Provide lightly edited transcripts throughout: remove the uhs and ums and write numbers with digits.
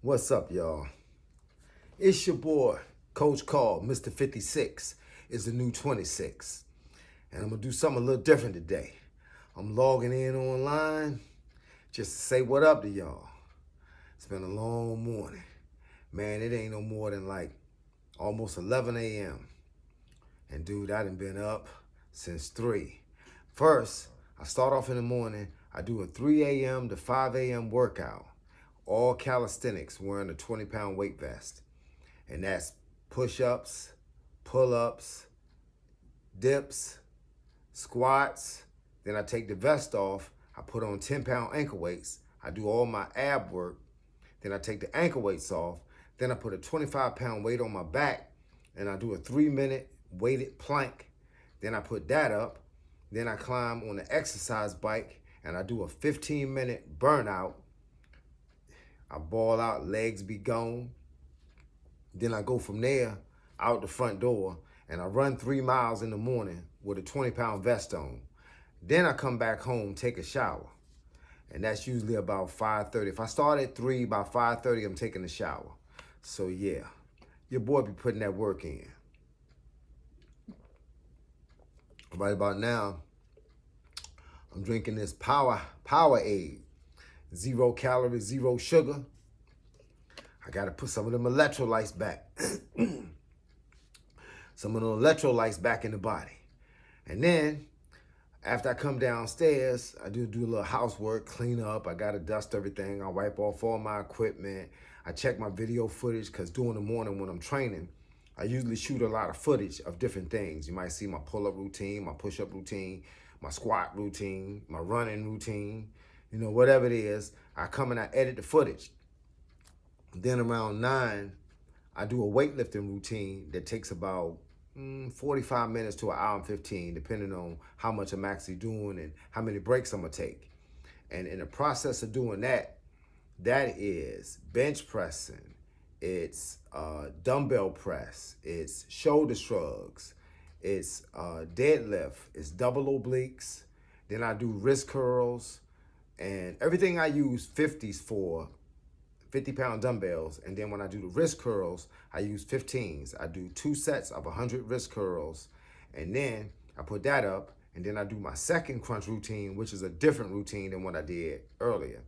What's up, y'all? It's your boy, Coach Carl, Mr. 56 is the new 26. And I'm going to do something a little different today. I'm logging in online just to say what up to y'all. It's been a long morning. Man, it ain't no more than like almost 11 a.m. And dude, I done been up since 3. First, I start off in the morning. I do a 3 a.m. to 5 a.m. workout. All calisthenics wearing a 20-pound weight vest. And that's push-ups, pull-ups, dips, squats. Then I take the vest off. I put on 10-pound ankle weights. I do all my ab work. Then I take the ankle weights off. Then I put a 25-pound weight on my back, and I do a 3-minute weighted plank. Then I put that up. Then I climb on the exercise bike, and I do a 15-minute burnout. I ball out, legs be gone. Then I go from there out the front door, and I run 3 miles in the morning with a 20-pound vest on. Then I come back home, take a shower, and that's usually about 5:30. If I start at 3, by 5:30, I'm taking a shower. So yeah, your boy be putting that work in. Right about now, I'm drinking this Powerade. 0 calories, 0 sugar. I gotta put some of them electrolytes back. Some of the electrolytes back in the body. And then, after I come downstairs, I do a little housework, clean up. I gotta dust everything. I wipe off all my equipment. I check my video footage, because during the morning when I'm training, I usually shoot a lot of footage of different things. You might see my pull-up routine, my push-up routine, my squat routine, my running routine, whatever it is. I come and I edit the footage. Then around 9, I do a weightlifting routine that takes about 45 minutes to an hour and 15, depending on how much I'm actually doing and how many breaks I'm gonna take. And in the process of doing that, that is bench pressing, it's dumbbell press, it's shoulder shrugs, it's deadlift, it's double obliques. Then I do wrist curls, and everything I use 50s for, 50-pound dumbbells. And then when I do the wrist curls, I use 15s. I do 2 sets of 100 wrist curls, and then I put that up, and then I do my second crunch routine, which is a different routine than what I did earlier.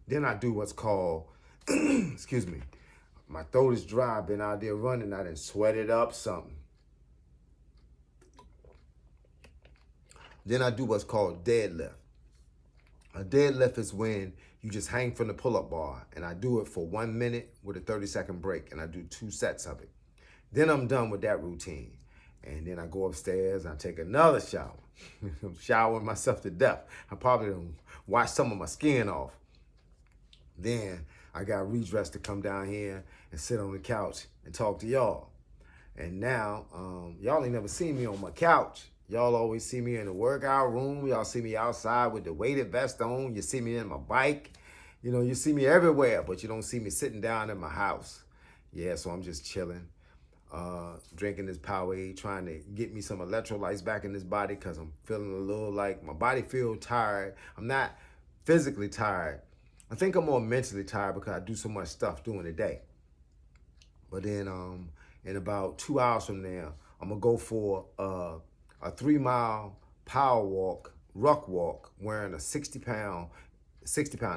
Then I do what's called, excuse me, my throat is dry, I've been out there running, I done sweated up something. Then I do what's called deadlift. A deadlift is when you just hang from the pull-up bar, and I do it for 1 minute with a 30-second break, and I do 2 sets of it. Then I'm done with that routine, and then I go upstairs and I take another shower. I'm showering myself to death. I probably done wash some of my skin off. Then I got redressed to come down here and sit on the couch and talk to y'all. And now, y'all ain't never seen me on my couch. Y'all always see me in the workout room. Y'all see me outside with the weighted vest on. You see me in my bike. You see me everywhere, but you don't see me sitting down in my house. Yeah, so I'm just chilling, drinking this Powerade, trying to get me some electrolytes back in this body, because I'm feeling a little like my body feels tired. I'm not physically tired. I think I'm more mentally tired because I do so much stuff during the day. But then in about 2 hours from now, I'm going to go for a 3-mile power walk, ruck walk, wearing a 60-pound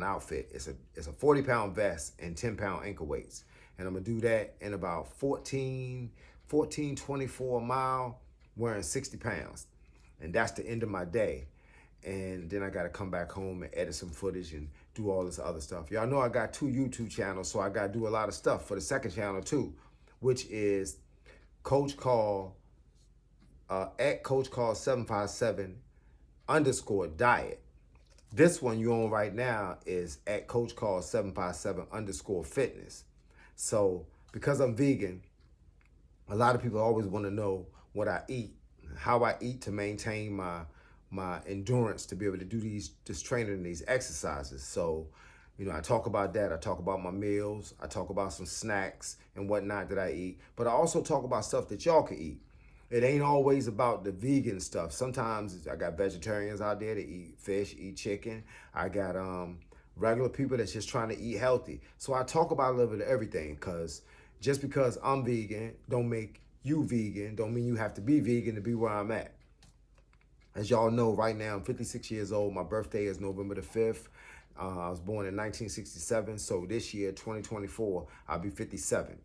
outfit. It's a 40-pound vest and 10-pound ankle weights. And I'm going to do that in about 24 mile, wearing 60 pounds. And that's the end of my day. And then I got to come back home and edit some footage and do all this other stuff. Y'all know I got 2 YouTube channels, so I got to do a lot of stuff for the second channel too, which is Coach Carl, at Coach Carl 757 _ diet. This one you on right now is at Coach Carl 757 _ fitness. So because I'm vegan, a lot of people always want to know what I eat, how I eat to maintain my endurance to be able to do this training and these exercises. So, I talk about that. I talk about my meals. I talk about some snacks and whatnot that I eat. But I also talk about stuff that y'all can eat. It ain't always about the vegan stuff. Sometimes I got vegetarians out there that eat fish, eat chicken. I got regular people that's just trying to eat healthy. So I talk about a little bit of everything, because just because I'm vegan don't make you vegan, don't mean you have to be vegan to be where I'm at. As y'all know, right now I'm 56 years old. My birthday is November the 5th. I was born in 1967, so this year, 2024, I'll be 57.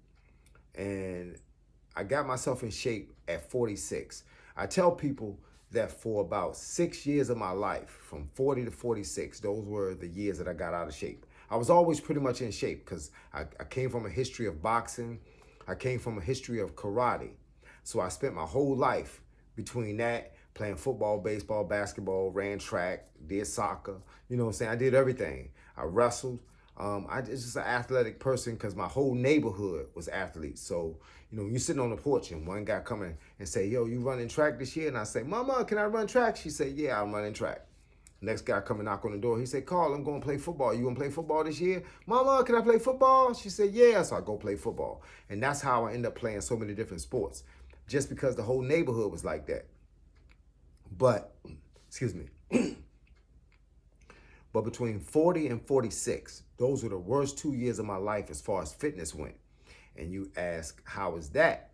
And I got myself in shape at 46. I tell people that for about 6 years of my life, from 40 to 46, those were the years that I got out of shape. I was always pretty much in shape because I came from a history of boxing. I came from a history of karate. So I spent my whole life between that, playing football, baseball, basketball, ran track, did soccer. You know what I'm saying? I did everything. I wrestled. I was just an athletic person because my whole neighborhood was athletes. So, you know, you sitting on the porch and one guy coming and say, yo, you running track this year? And I say, Mama, can I run track? She said, yeah, I'm running track. Next guy come and knock on the door. He said, Carl, I'm going to play football. You going to play football this year? Mama, can I play football? She said, yeah. So I go play football. And that's how I end up playing so many different sports, just because the whole neighborhood was like that. But, excuse me. But between 40 and 46, those were the worst 2 years of my life as far as fitness went. And you ask, how is that?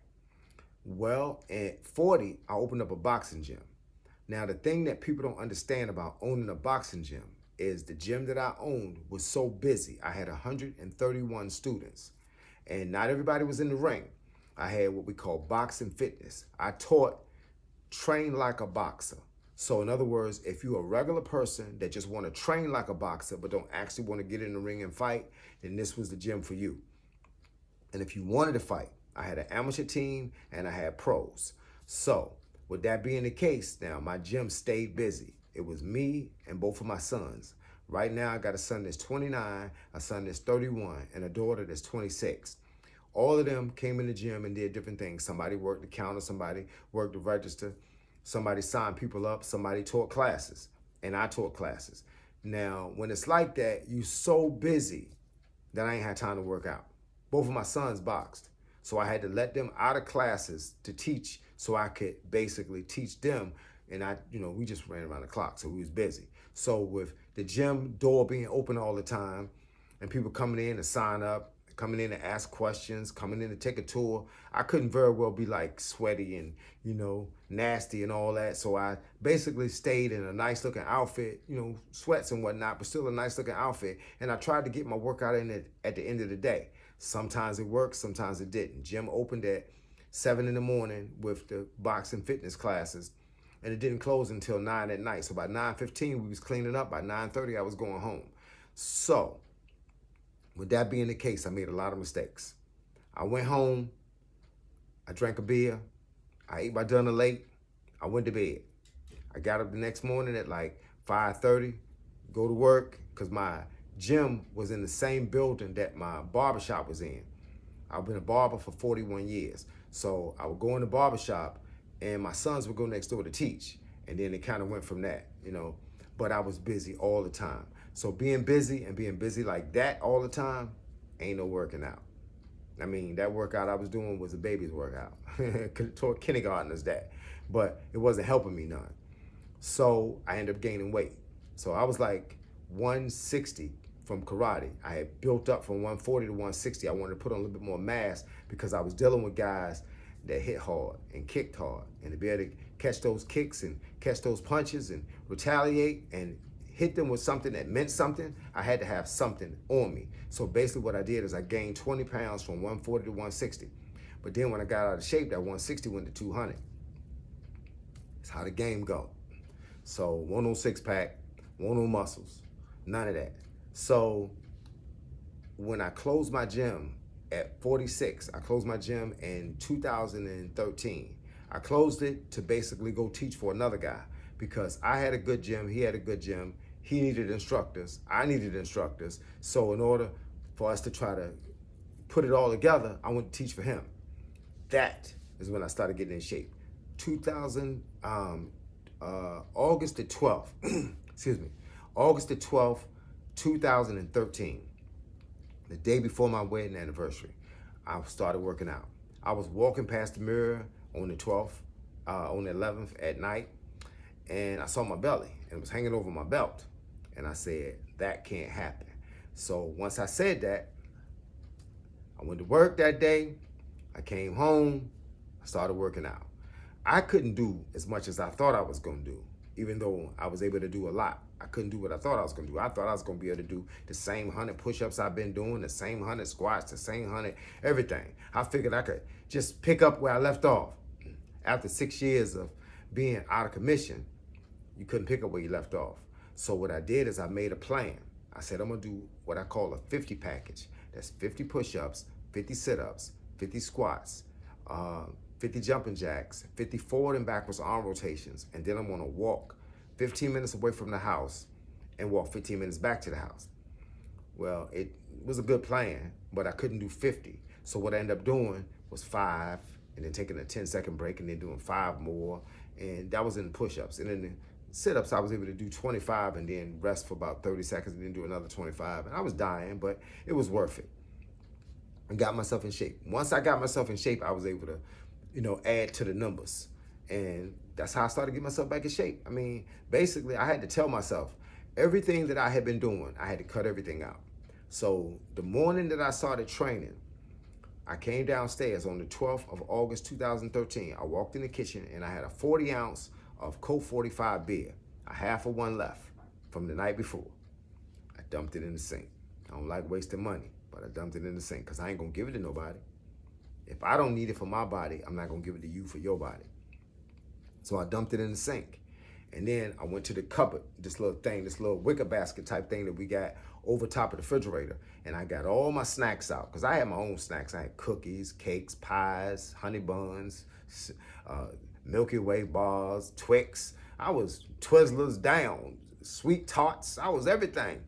Well, at 40, I opened up a boxing gym. Now, the thing that people don't understand about owning a boxing gym is the gym that I owned was so busy. I had 131 students, and not everybody was in the ring. I had what we call boxing fitness. I taught train like a boxer. So in other words, if you're a regular person that just want to train like a boxer but don't actually want to get in the ring and fight, then this was the gym for you. And if you wanted to fight, I had an amateur team and I had pros. So with that being the case, now my gym stayed busy. It was me and both of my sons. Right now I got a son that's 29, a son that's 31, and a daughter that's 26. All of them came in the gym and did different things. Somebody worked the counter, somebody worked the register, somebody signed people up, somebody taught classes, and I taught classes. Now, when it's like that, you so busy that I ain't had time to work out. Both of my sons boxed, so I had to let them out of classes to teach so I could basically teach them. And we just ran around the clock, so we was busy. So with the gym door being open all the time and people coming in to sign up, coming in to ask questions, coming in to take a tour, I couldn't very well be like sweaty and, nasty and all that. So I basically stayed in a nice looking outfit, sweats and whatnot, but still a nice looking outfit. And I tried to get my workout in at the end of the day. Sometimes it worked, sometimes it didn't. Gym opened at 7 in the morning with the boxing fitness classes, and it didn't close until 9 at night. So by 9:15, we was cleaning up. By 9:30, I was going home. So with that being the case, I made a lot of mistakes. I went home, I drank a beer, I ate my dinner late, I went to bed. I got up the next morning at like 5:30, go to work, because my gym was in the same building that my barbershop was in. I've been a barber for 41 years. So I would go in the barbershop and my sons would go next door to teach. And then it kind of went from that, But I was busy all the time. So being busy like that all the time, ain't no working out. I mean, that workout I was doing was a baby's workout. Taught kindergartners that. But it wasn't helping me none. So I ended up gaining weight. So I was like 160 from karate. I had built up from 140 to 160. I wanted to put on a little bit more mass because I was dealing with guys that hit hard and kicked hard. And to be able to catch those kicks and catch those punches and retaliate and hit them with something that meant something, I had to have something on me. So basically what I did is I gained 20 pounds from 140 to 160. But then when I got out of shape, that 160 went to 200. That's how the game go. So one on six pack, one on muscles, none of that. So when I closed my gym at 46, I closed my gym in 2013. I closed it to basically go teach for another guy because I had a good gym, he had a good gym, he needed instructors, I needed instructors. So in order for us to try to put it all together, I went to teach for him. That is when I started getting in shape. August the 12th, August the 12th, 2013, the day before my wedding anniversary, I started working out. I was walking past the mirror on the 12th, on the 11th at night, and I saw my belly, and it was hanging over my belt. And I said, that can't happen. So once I said that, I went to work that day. I came home. I started working out. I couldn't do as much as I thought I was going to do, even though I was able to do a lot. I couldn't do what I thought I was going to do. I thought I was going to be able to do the same 100 push-ups I've been doing, the same 100 squats, the same 100 everything. I figured I could just pick up where I left off. After 6 years of being out of commission, you couldn't pick up where you left off. So what I did is I made a plan. I said I'm going to do what I call a 50 package. That's 50 push-ups, 50 sit-ups, 50 squats, 50 jumping jacks, 50 forward and backwards arm rotations, and then I'm gonna walk 15 minutes away from the house and walk 15 minutes back to the house. Well, it was a good plan, but I couldn't do 50. So what I ended up doing was 5, and then taking a 10-second break, and then doing 5 more, and that was in the push-ups. And then the sit-ups, I was able to do 25 and then rest for about 30 seconds and then do another 25. And I was dying, but it was worth it. I got myself in shape. Once I got myself in shape, I was able to, add to the numbers. And that's how I started getting myself back in shape. I mean, basically, I had to tell myself everything that I had been doing, I had to cut everything out. So the morning that I started training, I came downstairs on the 12th of August, 2013. I walked in the kitchen and I had a 40 ounce of Colt 45 beer, a half of one left from the night before. I dumped it in the sink. I don't like wasting money, but I dumped it in the sink because I ain't gonna give it to nobody. If I don't need it for my body, I'm not gonna give it to you for your body. So I dumped it in the sink. And then I went to the cupboard, this little thing, this little wicker basket type thing that we got over top of the refrigerator. And I got all my snacks out, because I had my own snacks. I had cookies, cakes, pies, honey buns, Milky Way bars, Twix. I was Twizzlers down, sweet tarts. I was everything.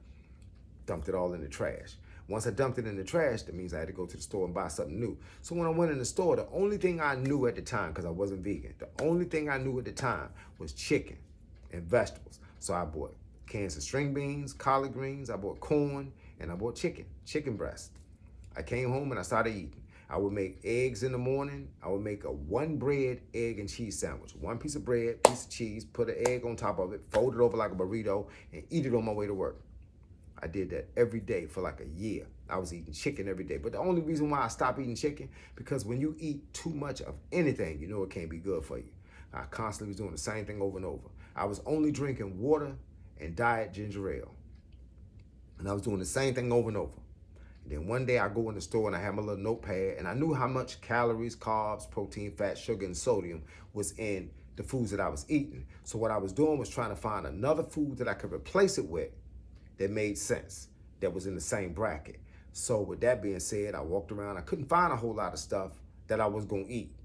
Dumped it all in the trash. Once I dumped it in the trash, that means I had to go to the store and buy something new. So when I went in the store, the only thing I knew at the time, because I wasn't vegan, the only thing I knew at the time was chicken and vegetables. So I bought cans of string beans, collard greens, I bought corn, and I bought chicken breast. I came home and I started eating. I would make eggs in the morning. I would make a 1 bread, egg, and cheese sandwich. 1 piece of bread, piece of cheese, put an egg on top of it, fold it over like a burrito, and eat it on my way to work. I did that every day for like a year. I was eating chicken every day. But the only reason why I stopped eating chicken, because when you eat too much of anything, you know it can't be good for you. I constantly was doing the same thing over and over. I was only drinking water and diet ginger ale. And I was doing the same thing over and over. And then one day I go in the store and I have my little notepad, and I knew how much calories, carbs, protein, fat, sugar, and sodium was in the foods that I was eating. So what I was doing was trying to find another food that I could replace it with that made sense, that was in the same bracket. So with that being said, I walked around. I couldn't find a whole lot of stuff that I was gonna eat.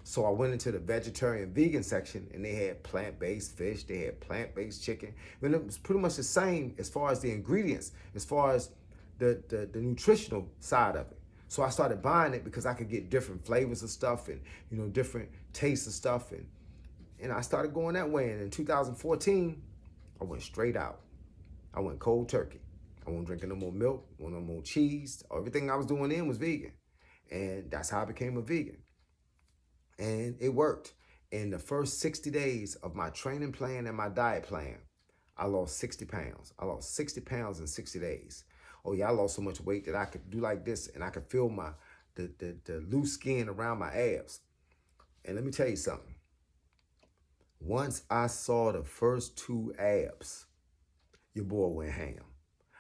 So I went into the vegetarian vegan section, and they had plant-based fish, they had plant-based chicken. And it was pretty much the same as far as the ingredients, as far as the nutritional side of it. So I started buying it because I could get different flavors of stuff and different tastes of stuff, and I started going that way. And in 2014, I went straight out. I went cold turkey. I wasn't drinking no more milk, no more cheese. Everything I was doing then was vegan. And that's how I became a vegan. And it worked. In the first 60 days of my training plan and my diet plan, I lost 60 pounds. I lost 60 pounds in 60 days. Oh yeah, I lost so much weight that I could do like this, and I could feel the loose skin around my abs. And let me tell you something. Once I saw the first 2 abs, your boy went ham.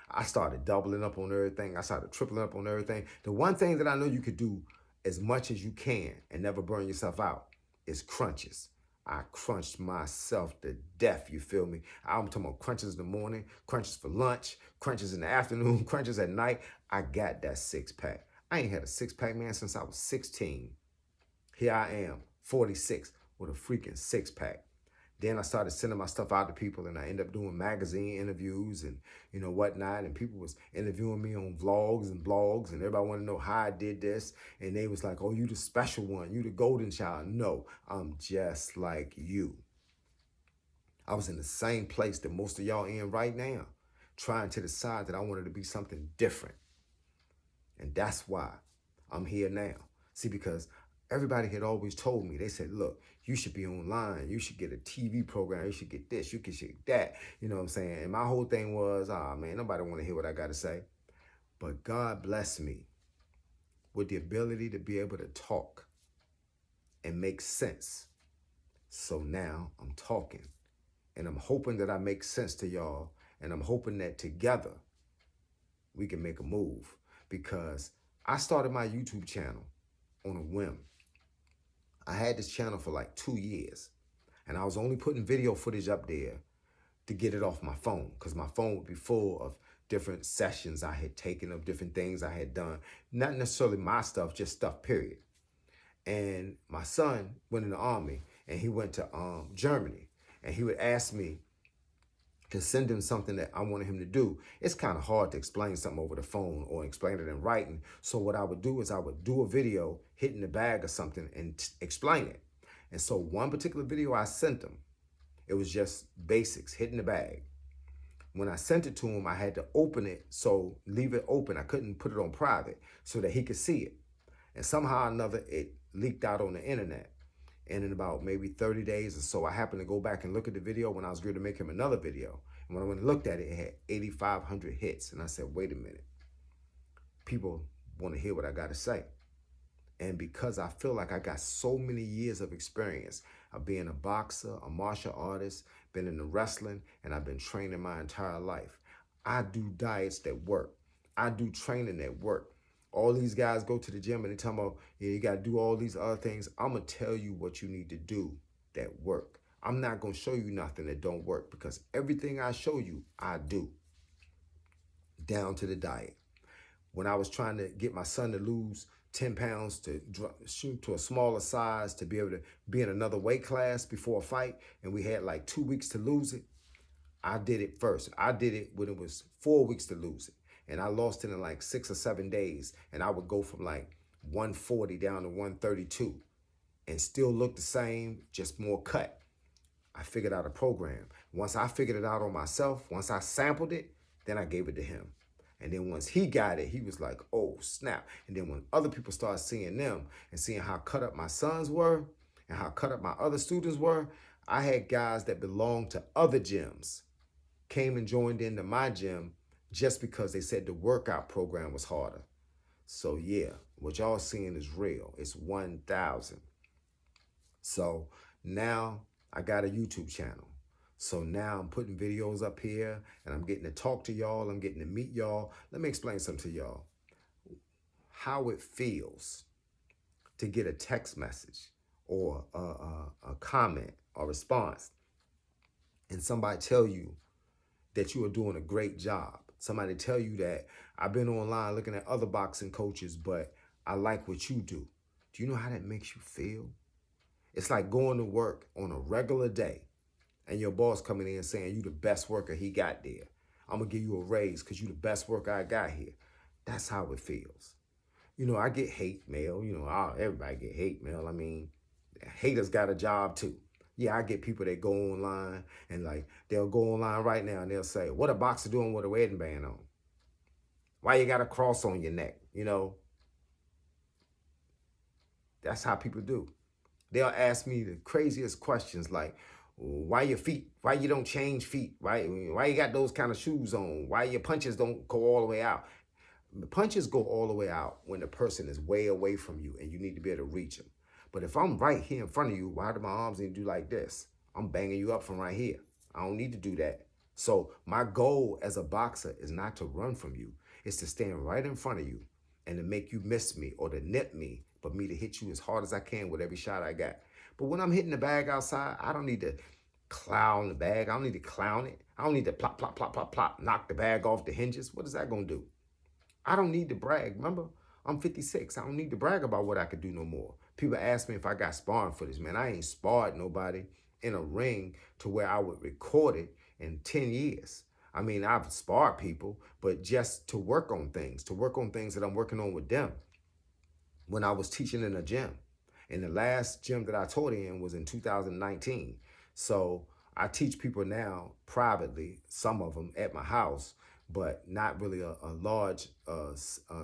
I started doubling up on everything. I started tripling up on everything. The one thing that I know you could do as much as you can and never burn yourself out is crunches. I crunched myself to death, you feel me? I'm talking about crunches in the morning, crunches for lunch, crunches in the afternoon, crunches at night. I got that 6-pack. I ain't had a 6-pack, man, since I was 16. Here I am, 46, with a freaking 6-pack. Then I started sending my stuff out to people, and I ended up doing magazine interviews and whatnot. And people was interviewing me on vlogs and blogs, and everybody wanted to know how I did this. And they was like, "Oh, you the special one, you the golden child." No, I'm just like you. I was in the same place that most of y'all in right now, trying to decide that I wanted to be something different. And that's why I'm here now. See, because everybody had always told me, they said, look, you should be online. You should get a TV program. You should get this. You should get that. You know what I'm saying? And my whole thing was, man, nobody want to hear what I got to say. But God blessed me with the ability to be able to talk and make sense. So now I'm talking, and I'm hoping that I make sense to y'all, and I'm hoping that together we can make a move, because I started my YouTube channel on a whim. I had this channel for like 2 years, and I was only putting video footage up there to get it off my phone, because my phone would be full of different sessions I had taken of different things I had done. Not necessarily my stuff, just stuff, period. And my son went in the army, and he went to Germany, and he would ask me to send him something that I wanted him to do. It's kind of hard to explain something over the phone or explain it in writing. So what I would do is I would do a video hitting the bag or something and explain it. And so one particular video I sent him, it was just basics, hitting the bag. When I sent it to him, I had to open it, so leave it open. I couldn't put it on private so that he could see it. And somehow or another, it leaked out on the internet. And in about maybe 30 days or so, I happened to go back and look at the video when I was going to make him another video. And when I went and looked at it, it had 8,500 hits. And I said, wait a minute. People want to hear what I got to say. And because I feel like I got so many years of experience of being a boxer, a martial artist, been in the wrestling, and I've been training my entire life. I do diets that work. I do training that work. All these guys go to the gym and they tell me, yeah, you got to do all these other things. I'm going to tell you what you need to do that work. I'm not going to show you nothing that don't work, because everything I show you, I do, down to the diet. When I was trying to get my son to lose 10 pounds to shoot to a smaller size to be able to be in another weight class before a fight, and we had like 2 weeks to lose it, I did it first. I did it when it was 4 weeks to lose it. And I lost it in like 6 or 7 days. And I would go from like 140 down to 132 and still look the same, just more cut. I figured out a program. Once I figured it out on myself, once I sampled it, then I gave it to him. And then once he got it, he was like, oh, snap. And then when other people started seeing them and seeing how cut up my sons were and how cut up my other students were, I had guys that belonged to other gyms came and joined into my gym just because they said the workout program was harder. So yeah, what y'all seeing is real. It's 1,000. So now I got a YouTube channel. So now I'm putting videos up here and I'm getting to talk to y'all. I'm getting to meet y'all. Let me explain something to y'all. How it feels to get a text message or a comment or response and somebody tell you that you are doing a great job. Somebody tell you that I've been online looking at other boxing coaches, but I like what you do. Do you know how that makes you feel? It's like going to work on a regular day and your boss coming in saying you the best worker he got there. I'm gonna give you a raise because you the best worker I got here. That's how it feels. You know, I get hate mail. You know, everybody get hate mail. I mean, haters got a job too. Yeah, I get people that go online and like, they'll go online right now and they'll say, what a boxer doing with a wedding band on? Why you got a cross on your neck? You know, that's how people do. They'll ask me the craziest questions like, why your feet? Why you don't change feet? Why you got those kind of shoes on? Why your punches don't go all the way out? The punches go all the way out when the person is way away from you and you need to be able to reach them. But if I'm right here in front of you, why do my arms need to do like this? I'm banging you up from right here. I don't need to do that. So my goal as a boxer is not to run from you. It's to stand right in front of you and to make you miss me or to nip me, but me to hit you as hard as I can with every shot I got. But when I'm hitting the bag outside, I don't need to clown the bag. I don't need to clown it. I don't need to plop, plop, plop, plop, plop, knock the bag off the hinges. What is that going to do? I don't need to brag. Remember, I'm 56. I don't need to brag about what I could do no more. People ask me if I got sparring footage. Man, I ain't sparred nobody in a ring to where I would record it in 10 years. I mean, I've sparred people, but just to work on things that I'm working on with them. When I was teaching in a gym, and the last gym that I taught in was in 2019. So I teach people now privately, some of them at my house, but not really a large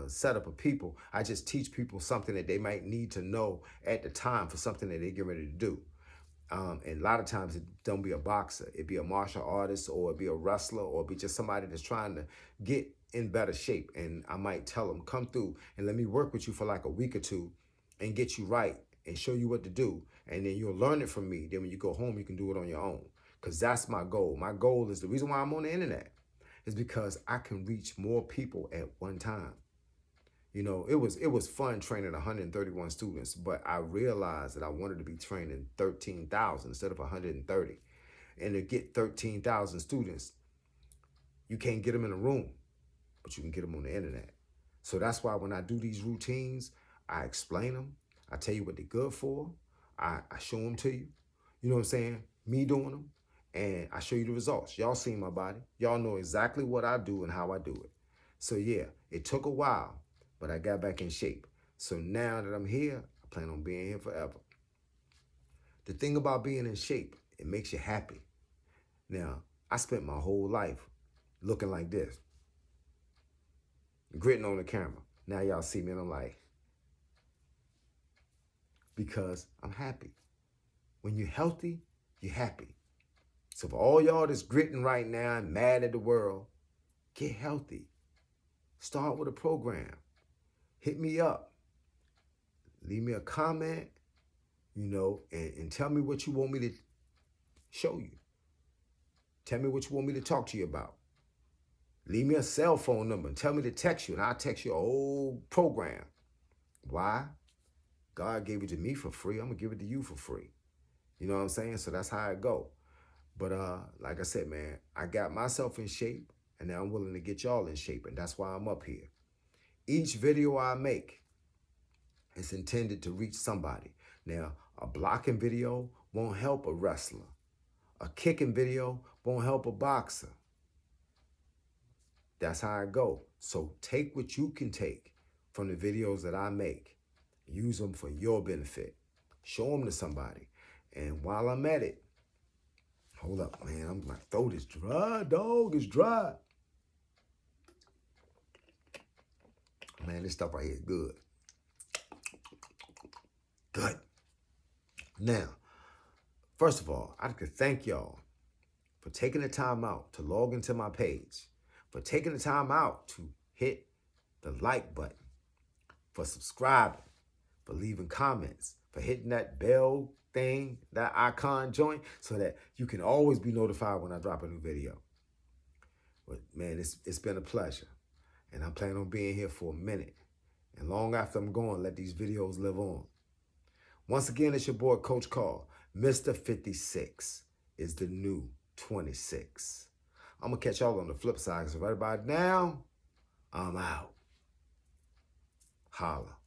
setup of people. I just teach people something that they might need to know at the time for something that they get ready to do. And a lot of times it don't be a boxer. It be a martial artist, or it be a wrestler, or it be just somebody that's trying to get in better shape. And I might tell them, come through and let me work with you for like a week or two and get you right and show you what to do. And then you'll learn it from me. Then when you go home, you can do it on your own. Because that's my goal. My goal is the reason why I'm on the internet is because I can reach more people at one time. You know, it was fun training 131 students, but I realized that I wanted to be training 13,000 instead of 130. And to get 13,000 students, you can't get them in a room, but you can get them on the internet. So that's why when I do these routines, I explain them. I tell you what they're good for. I show them to you. You know what I'm saying? Me doing them. And I show you the results. Y'all seen my body. Y'all know exactly what I do and how I do it. So yeah, it took a while, but I got back in shape. So now that I'm here, I plan on being here forever. The thing about being in shape, it makes you happy. Now, I spent my whole life looking like this, gritting on the camera. Now y'all see me and I'm like, because I'm happy. When you're healthy, you're happy. So for all y'all that's gritting right now and mad at the world, get healthy. Start with a program. Hit me up. Leave me a comment, you know, and tell me what you want me to show you. Tell me what you want me to talk to you about. Leave me a cell phone number and tell me to text you, and I'll text you a whole program. Why? God gave it to me for free. I'm going to give it to you for free. You know what I'm saying? So that's how it go. But like I said, man, I got myself in shape, and now I'm willing to get y'all in shape, and that's why I'm up here. Each video I make is intended to reach somebody. Now, a blocking video won't help a wrestler. A kicking video won't help a boxer. That's how I go. So take what you can take from the videos that I make. Use them for your benefit. Show them to somebody. And while I'm at it, hold up, man. My throat is dry, dog. It's dry. Man, this stuff right here is good. Good. Now, first of all, I'd like to thank y'all for taking the time out to log into my page, for taking the time out to hit the like button, for subscribing, for leaving comments, for hitting that bell thing, that icon joint, so that you can always be notified when I drop a new video. But man, it's been a pleasure. And I'm planning on being here for a minute. And long after I'm gone, let these videos live on. Once again, it's your boy, Coach Carl. Mr. 56 is the new 26. I'm going to catch y'all on the flip side. So right about now, I'm out. Holla.